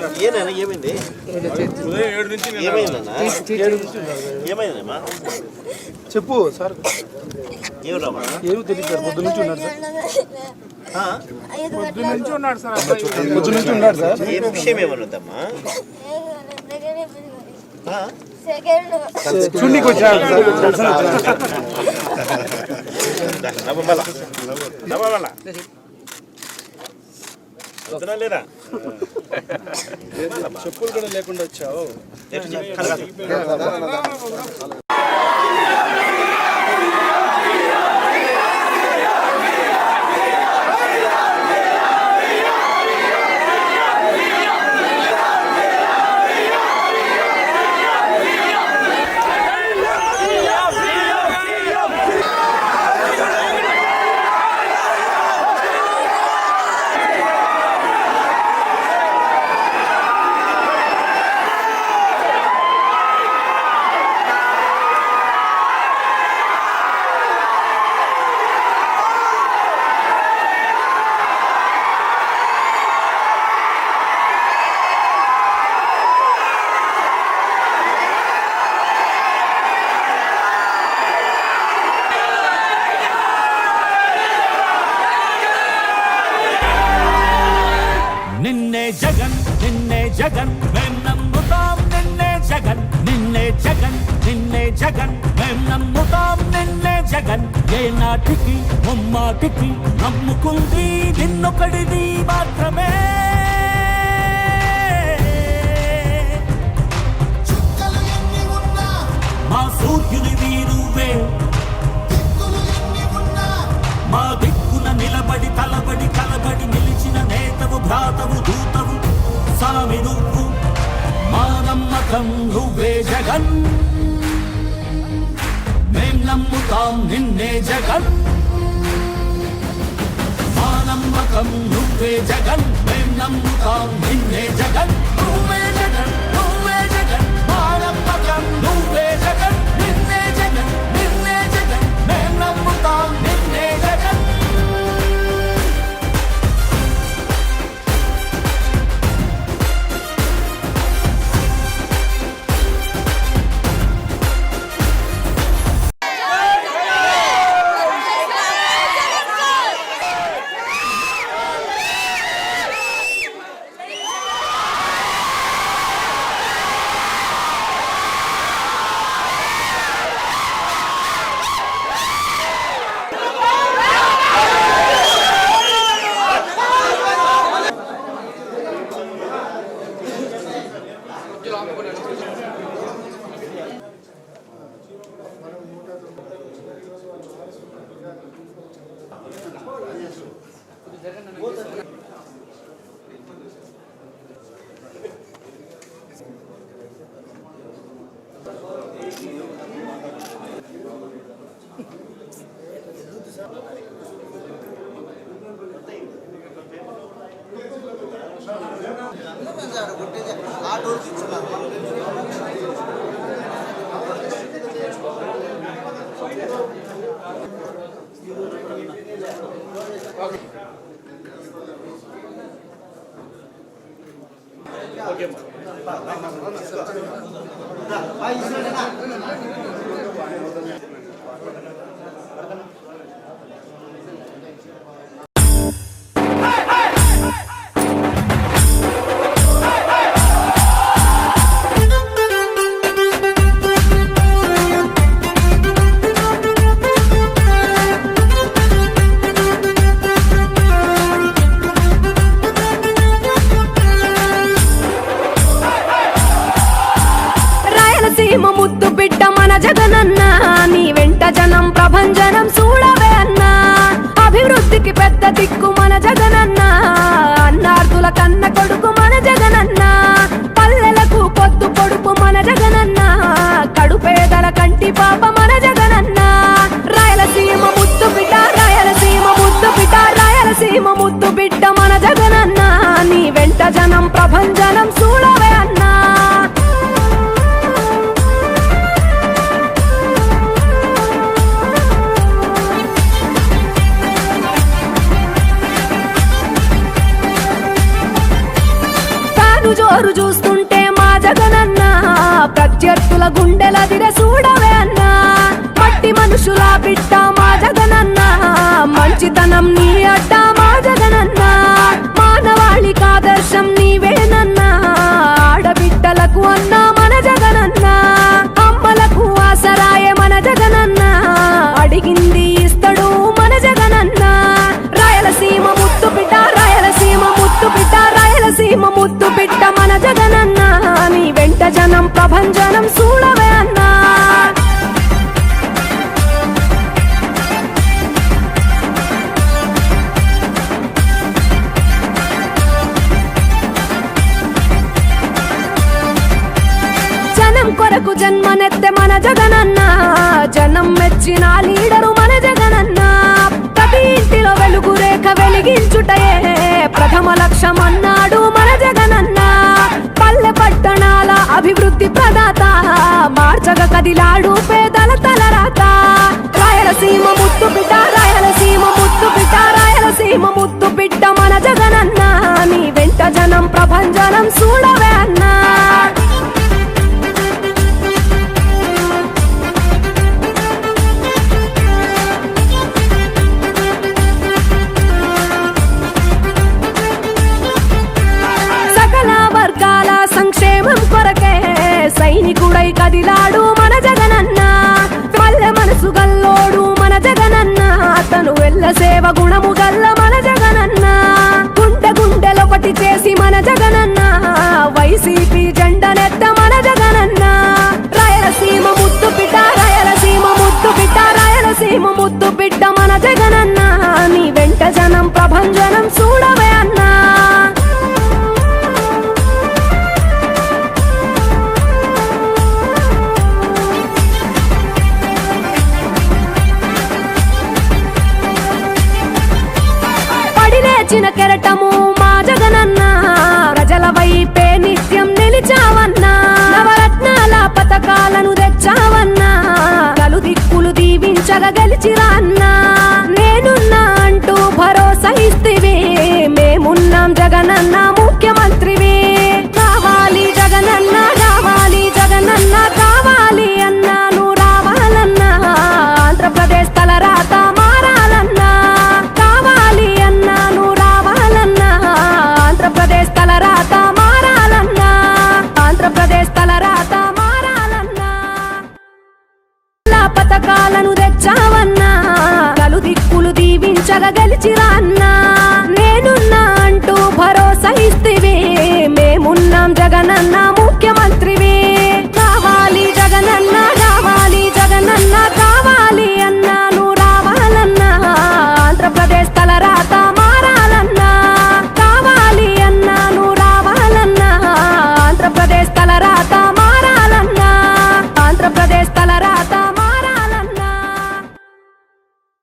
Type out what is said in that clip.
ఏమైంది ఏమైందమ్మా చెప్పు సార్. ఏమో తెలియదు సార్. పొద్దు నుంచి ఉన్నాడు సార్. పొద్దు నుంచి ఉన్నాడు సార్. ఏ విషయం ఏమన్నదమ్మా? చూడనికి వచ్చాడు లేదా చెప్పులు కూడా లేకుండా వచ్చావు. జగన్ మేం నమ్ముతాం నిన్నే జగన్ నిన్నే జగన్ నిన్నే జగన్ మేం నమ్ముతాం నిన్నే జగన్ ఏ నాటికి ముమ్మాటికి నమ్ముకుంది నిన్నొకడిది మాత్రమే మా సూర్యుని వీరువే మా దిక్కున నిలబడి తలబడి కలబడి నిలిచిన నేతవు భ్రాతవు దూతవు సామి నువ్వు మా నమ్మకం నువ్వే జగన్ మేం నమ్ముతాం నిన్నే జగన్ మా నమ్మకం నువ్వే జగన్ మేం నమ్ముతాం నిన్నే జగన్ నువ్వే జగన్ నువ్వే జగన్ మా నమ్మకం నువ్వే జగన్ నిన్నే జగన్ నిన్నే జగన్ మేం నమ్ముతాం నిన్నే జగన్ ముద్దు బిడ్డ మన జగనన్నా నీ వెంట జనం ప్రభంజనం చూడవే అన్నా అభివృద్ధికి పెద్ద దిక్కు మన జగనన్నా అన్నార్థుల కన్న కొడుకు మన జగనన్నా పల్లెలకు పొద్దు పొడుపు మన జగనన్నా కడుపేదల కంటి పాప మన జగనన్నా రాయలసీమ ముద్దు బిడ్డ రాయలసీమ ముద్దు బిడ్డ రాయలసీమ ముద్దు బిడ్డ మన జగనన్నా నీ వెంట జనం ప్రభంజనం చూడవే అన్నా పోరు చూస్తుంటే మా జగనన్న ప్రత్యర్థుల గుండెలదిరే చూడవే అన్నా మట్టి మనుషుల బిడ్డ మా జగనన్న మంచితనం నీ అడ్డ మా జగనన్న మానవాళికి ఆదర్శం నీవేనన్నా ఆడబిడ్డలకు అన్నా మన జగనన్న అమ్మలకు ఆసరాయే మన జగనన్న అడిగింది ఇస్తడు మన జగనన్న రాయలసీమ ముత్తు బిడ్డ రాయలసీమ ముత్తు బిడ్డ రాయలసీమ ముత్తు బిడ్డ మన జగనన్న నీ వెంట జనం ప్రభంజనం చూడవే అన్నా జనం కొరకు జన్మనెత్తే మన జగనన్న జనం మెచ్చిన లీడరు మన జగనన్న ప్రతి ఇంటిలో వెలుగు రేఖ వెలిగించుటయే ప్రథమ లక్ష్యం అన్నాడు మన జగనన్న పల్లె పట్టణాల అభివృద్ధి ప్రదాత మార్చగ కదిలాడు పేదల తలరాత రాయలసీమ ముత్తు బిడ్డ రాయలసీమ ముత్తు బిడ్డ రాయలసీమ ముత్తు బిడ్డ మన జగనన్న నీ వెంట జనం ప్రభంజనం చూడవే అన్నా సంక్షేమం కొరకే సైనికుడై కదిలాడు మన జగనన్న పల్లె మనసు గల్లోడు మన జగనన్న అతను వెళ్ళ సేవ గుణము గల్ల మన జగనన్న గుండె గుండెలొకటి చేసి మన జగనన్న వైసీపీ జెండనెత్త మన జగనన్న రాయలసీమ ముత్తు బిడ్డ రాయలసీమ ముత్తు బిడ్డ రాయలసీమ ముత్తు బిడ్డ మన జగనన్న నీ వెంట జనం ప్రభంజనం చూడవే అన్నా చిన్న కెరటము మా జగనన్న ప్రజల వైపే నిత్యం నిలిచావన్నా నవరత్నాల పథకాలను తెచ్చావన్నా కలు దిక్కులు దీవించగా గెలిచిరా అన్నా నేనున్నా అంటూ భరోసా ఇస్తివి మేమున్నాం జగనన్న ముఖ్యమంత్రివి కావాలి జగనన్న కావాలి జగనన్న కావాలి అన్నా నువ్వు రావాలన్నా ఆంధ్రప్రదేశ్ తలరాత మారాలన్నా కావాలి అన్నా నువ్వు రావాలన్నా ఆంధ్రప్రదేశ్ తలరాత మారాలన్నా ఆంధ్రప్రదేశ్ తలరాత మారాలన్నా పథకాలను తెచ్చావన్నా కలు దిక్కులు దీవించగా గెలిచిరా అన్నా నేనున్నా అంటూ భరోసా ఇస్తివి మేమున్నాం జగనన్న